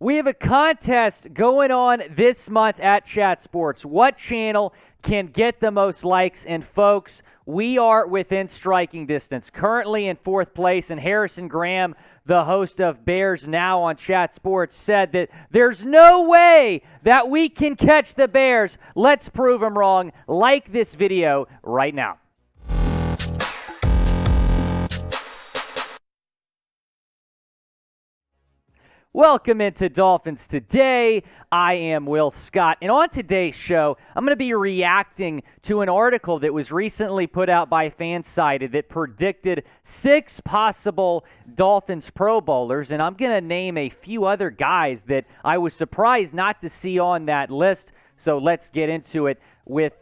We have a contest going on this month at Chat Sports. What channel can get the most likes? And folks, we are within striking distance. Currently in fourth place, and Harrison Graham, the host of Bears Now on Chat Sports, said that there's no way that we can catch the Bears. Let's prove them wrong. Like this video right now. Welcome into Dolphins Today. I am Will Scott, and on today's show, I'm going to be reacting to an article that was recently put out by Fansided that predicted 6 possible Dolphins Pro Bowlers, and I'm going to name a few other guys that I was surprised not to see on that list. So let's get into it with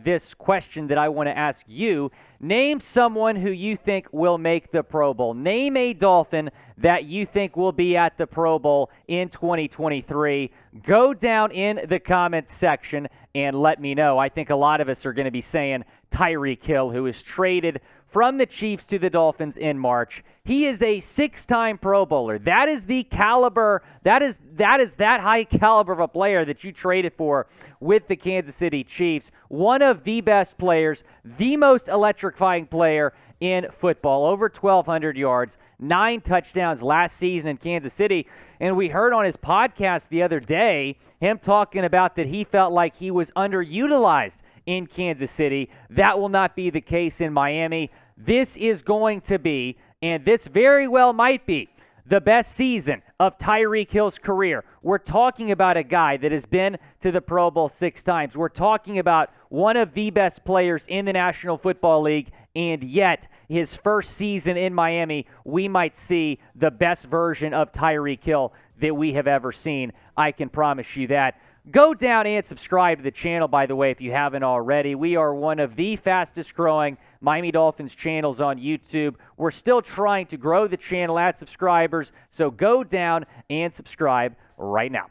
this question that I want to ask you. Name someone who you think will make the Pro Bowl. Name a Dolphin that you think will be at the Pro Bowl in 2023. Go down in the comments section and let me know. I think a lot of us are going to be saying Tyreek Hill, who was traded from the Chiefs to the Dolphins in March. He is a 6-time Pro Bowler. That is the caliber, that is that high caliber of a player that you traded for with the Kansas City Chiefs. One of the best players, the most electrifying player in football. Over 1,200 yards, 9 touchdowns last season in Kansas City. And we heard on his podcast the other day him talking about that he felt like he was underutilized in Kansas City. That will not be the case in Miami. This is going to be, and this very well might be, the best season of Tyreek Hill's career. We're talking about a guy that has been to the Pro Bowl 6 times. We're talking about one of the best players in the National Football League, and yet his first season in Miami, we might see the best version of Tyreek Hill that we have ever seen. I can promise you that. Go down and subscribe to the channel, by the way, if you haven't already. We are one of the fastest growing Miami Dolphins channels on YouTube. We're still trying to grow the channel, add subscribers, so go down and subscribe right now.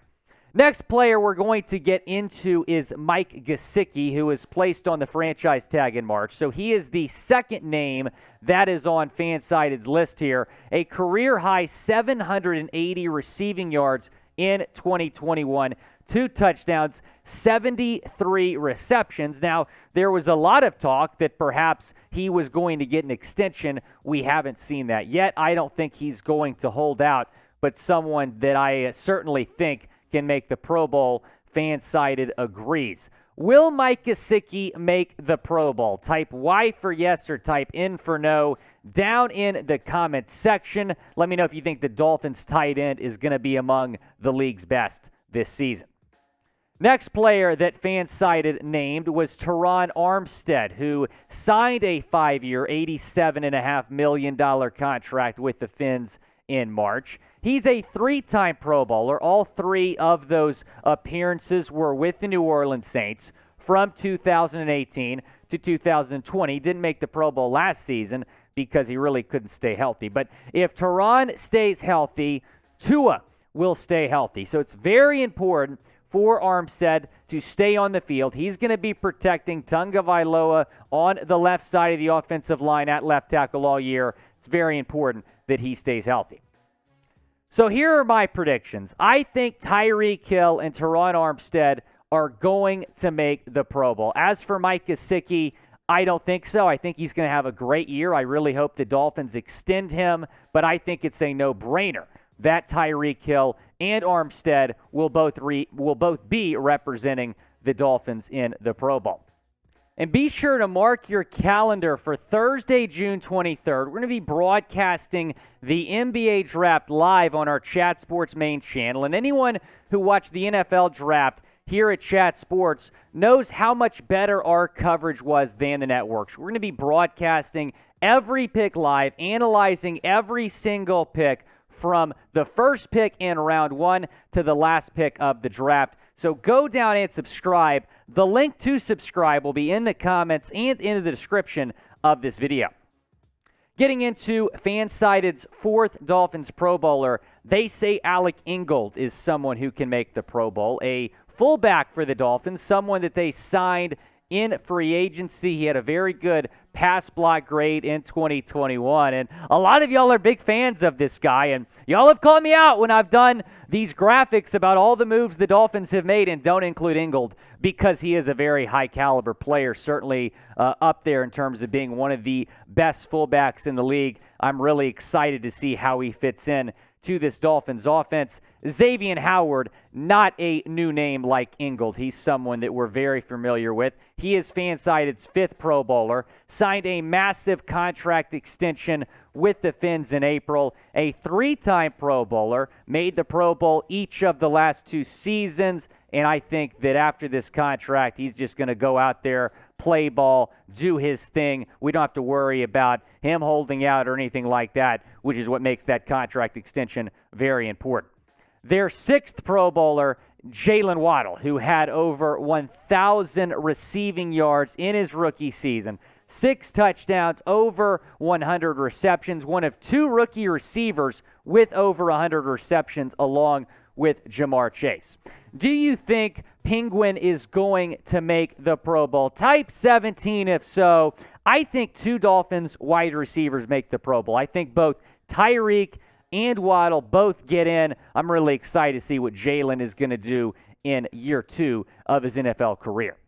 Next player we're going to get into is Mike Gesicki, who was placed on the franchise tag in March. So he is the second name that is on Fansided's list here. A career-high 780 receiving yards in 2021. 2 touchdowns, 73 receptions. Now, there was a lot of talk that perhaps he was going to get an extension. We haven't seen that yet. I don't think he's going to hold out, but someone that I certainly think can make the Pro Bowl. Fansided agrees. Will Mike Gesicki make the Pro Bowl? Type Y for yes or type N for no down in the comments section. Let me know if you think the Dolphins tight end is going to be among the league's best this season. Next player that Fansided named was Terron Armstead, who signed a 5-year, $87.5 million contract with the Fins in March. He's a 3-time Pro Bowler. All 3 of those appearances were with the New Orleans Saints from 2018 to 2020. He didn't make the Pro Bowl last season because he really couldn't stay healthy. But if Terron stays healthy, Tua will stay healthy. So it's very important for Armstead to stay on the field. He's going to be protecting Tagovailoa on the left side of the offensive line at left tackle all year. It's very important that he stays healthy. So here are my predictions. I think Tyreek Hill and Terron Armstead are going to make the Pro Bowl. As for Mike Gesicki, I don't think so. I think he's going to have a great year. I really hope the Dolphins extend him, but I think it's a no-brainer that Tyreek Hill and Armstead will both be representing the Dolphins in the Pro Bowl. And be sure to mark your calendar for Thursday, June 23rd. We're going to be broadcasting the NBA Draft live on our Chat Sports main channel. And anyone who watched the NFL Draft here at Chat Sports knows how much better our coverage was than the networks. We're going to be broadcasting every pick live, analyzing every single pick from the first pick in round 1 to the last pick of the draft. So go down and subscribe. The link to subscribe will be in the comments and in the description of this video. Getting into Fansided's 4th Dolphins Pro Bowler, they say Alec Ingold is someone who can make the Pro Bowl. A fullback for the Dolphins, someone that they signed in free agency. He had a very good pass block grade in 2021. And a lot of y'all are big fans of this guy. And y'all have called me out when I've done these graphics about all the moves the Dolphins have made and don't include Ingold, because he is a very high caliber player, certainly up there in terms of being one of the best fullbacks in the league. I'm really excited to see how he fits in to this Dolphins offense. Xavien Howard, not a new name like Ingold. He's someone that we're very familiar with. He is Fansided's 5th Pro Bowler, signed a massive contract extension with the Fins in April, a 3-time Pro Bowler, made the Pro Bowl each of the last 2 seasons, and I think that after this contract, he's just going to go out there, play ball, do his thing. We don't have to worry about him holding out or anything like that, which is what makes that contract extension very important. Their 6th Pro Bowler, Jaylen Waddle, who had over 1,000 receiving yards in his rookie season, 6 touchdowns, over 100 receptions, one of 2 rookie receivers with over 100 receptions along with Jamar Chase. Do you think Penguin is going to make the Pro Bowl? Type 17 if so. I think 2 Dolphins wide receivers make the Pro Bowl. I think both Tyreek and Waddle both get in. I'm really excited to see what Jaylen is going to do in year 2 of his NFL career.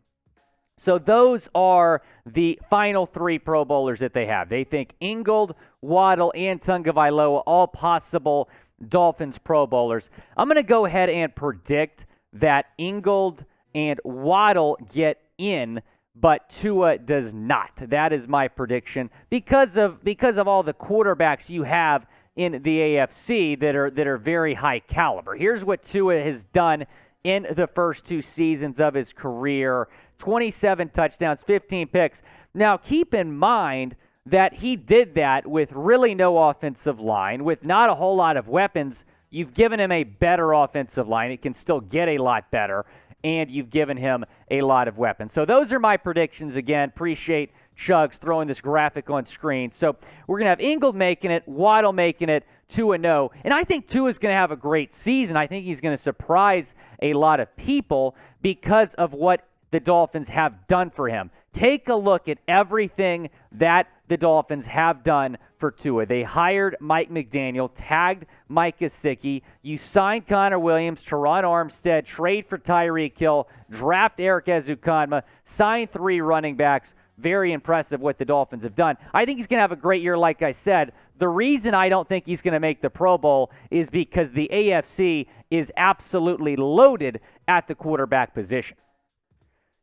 So those are the final 3 Pro Bowlers that they have. They think Ingold, Waddle, and Tagovailoa, all possible Dolphins Pro Bowlers. I'm going to go ahead and predict that Ingold and Waddle get in, but Tua does not. That is my prediction because of all the quarterbacks you have in the AFC that are very high caliber. Here's what Tua has done in the first 2 seasons of his career: 27 touchdowns, 15 picks. Now, keep in mind that he did that with really no offensive line, with not a whole lot of weapons. You've given him a better offensive line. It can still get a lot better, and you've given him a lot of weapons. So those are my predictions. Again, appreciate Chugs throwing this graphic on screen. So we're going to have Ingold making it, Waddle making it, Tua no. And I think Tua's going to have a great season. I think he's going to surprise a lot of people because of what the Dolphins have done for him. Take a look at everything that the Dolphins have done for Tua. They hired Mike McDaniel, tagged Mike Gesicki. You signed Connor Williams, Terron Armstead, trade for Tyreek Hill, draft Eric Ezukanma, sign 3 running backs. Very impressive what the Dolphins have done. I think he's going to have a great year, like I said. The reason I don't think he's going to make the Pro Bowl is because the AFC is absolutely loaded at the quarterback position.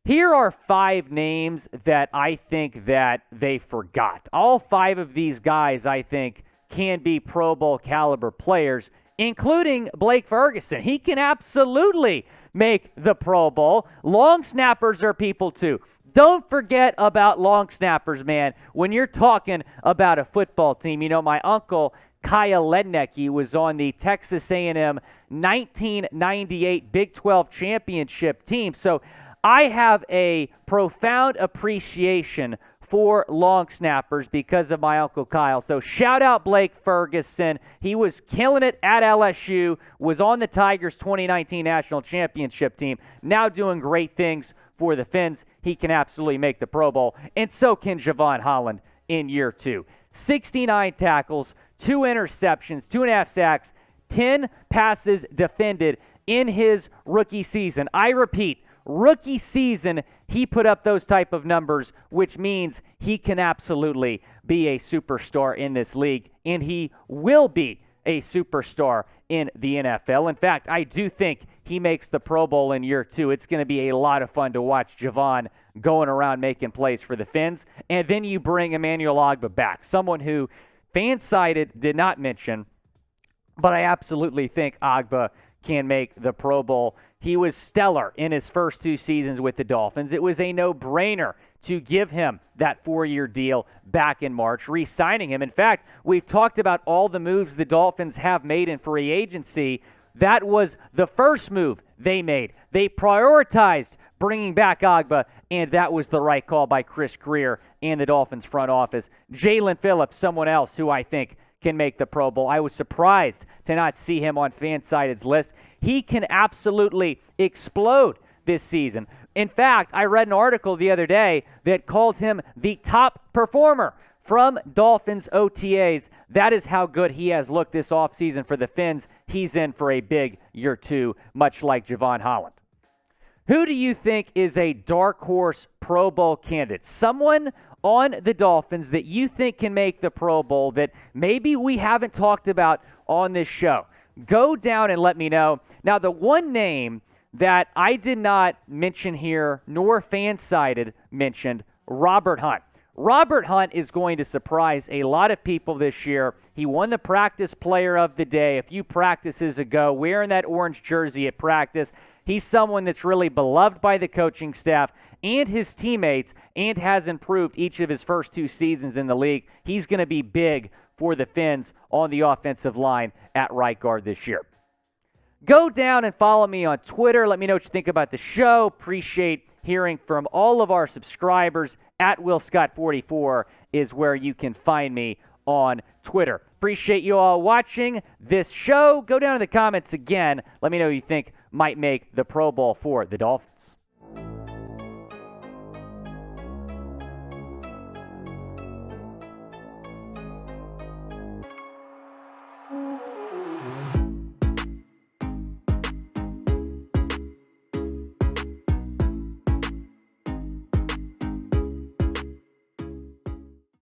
Here are 5 names that I think that they forgot. All 5 of these guys, I think, can be Pro Bowl caliber players, including Blake Ferguson. He can absolutely make the Pro Bowl. Long snappers are people too. Don't forget about long snappers, man. When you're talking about a football team, you know, my uncle Kyle Lednecke was on the Texas A&M 1998 Big 12 championship team. So I have a profound appreciation for long snappers because of my Uncle Kyle. So shout out Blake Ferguson. He was killing it at LSU, was on the Tigers 2019 national championship team, now doing great things for the Fins. He can absolutely make the Pro Bowl, and so can Jevon Holland in year 2. 69 tackles, 2 interceptions, 2.5 sacks, 10 passes defended in his rookie season. I repeat, rookie season, he put up those type of numbers, which means he can absolutely be a superstar in this league, and he will be a superstar in the NFL. In fact, I do think he makes the Pro Bowl in year 2. It's going to be a lot of fun to watch Jevon going around making plays for the Fins. And then you bring Emmanuel Ogbah back, someone who Fansided did not mention, but I absolutely think Ogbah can make the Pro Bowl. He was stellar in his first 2 seasons with the Dolphins. It was a no-brainer to give him that 4-year deal back in March, re-signing him. In fact, we've talked about all the moves the Dolphins have made in free agency. That was the first move they made. They prioritized bringing back Ogbah, and that was the right call by Chris Greer and the Dolphins front office. Jaelan Phillips, someone else who I think can make the Pro Bowl. I was surprised to not see him on Fansided's list. He can absolutely explode this season. In fact, I read an article the other day that called him the top performer from Dolphins OTAs. That is how good he has looked this offseason for the Fins. He's in for a big year 2, much like Jevon Holland. Who do you think is a dark horse Pro Bowl candidate? Someone on the Dolphins that you think can make the Pro Bowl that maybe we haven't talked about on this show. Go down and let me know. Now, the one name that I did not mention here, nor Fansided mentioned, Robert Hunt. Robert Hunt is going to surprise a lot of people this year. He won the Practice Player of the Day a few practices ago, wearing that orange jersey at practice. He's someone that's really beloved by the coaching staff and his teammates and has improved each of his first 2 seasons in the league. He's going to be big for the Fins on the offensive line at right guard this year. Go down and follow me on Twitter. Let me know what you think about the show. Appreciate hearing from all of our subscribers. At WillScott44 is where you can find me on Twitter. Appreciate you all watching this show. Go down in the comments again. Let me know who you think might make the Pro Bowl for the Dolphins.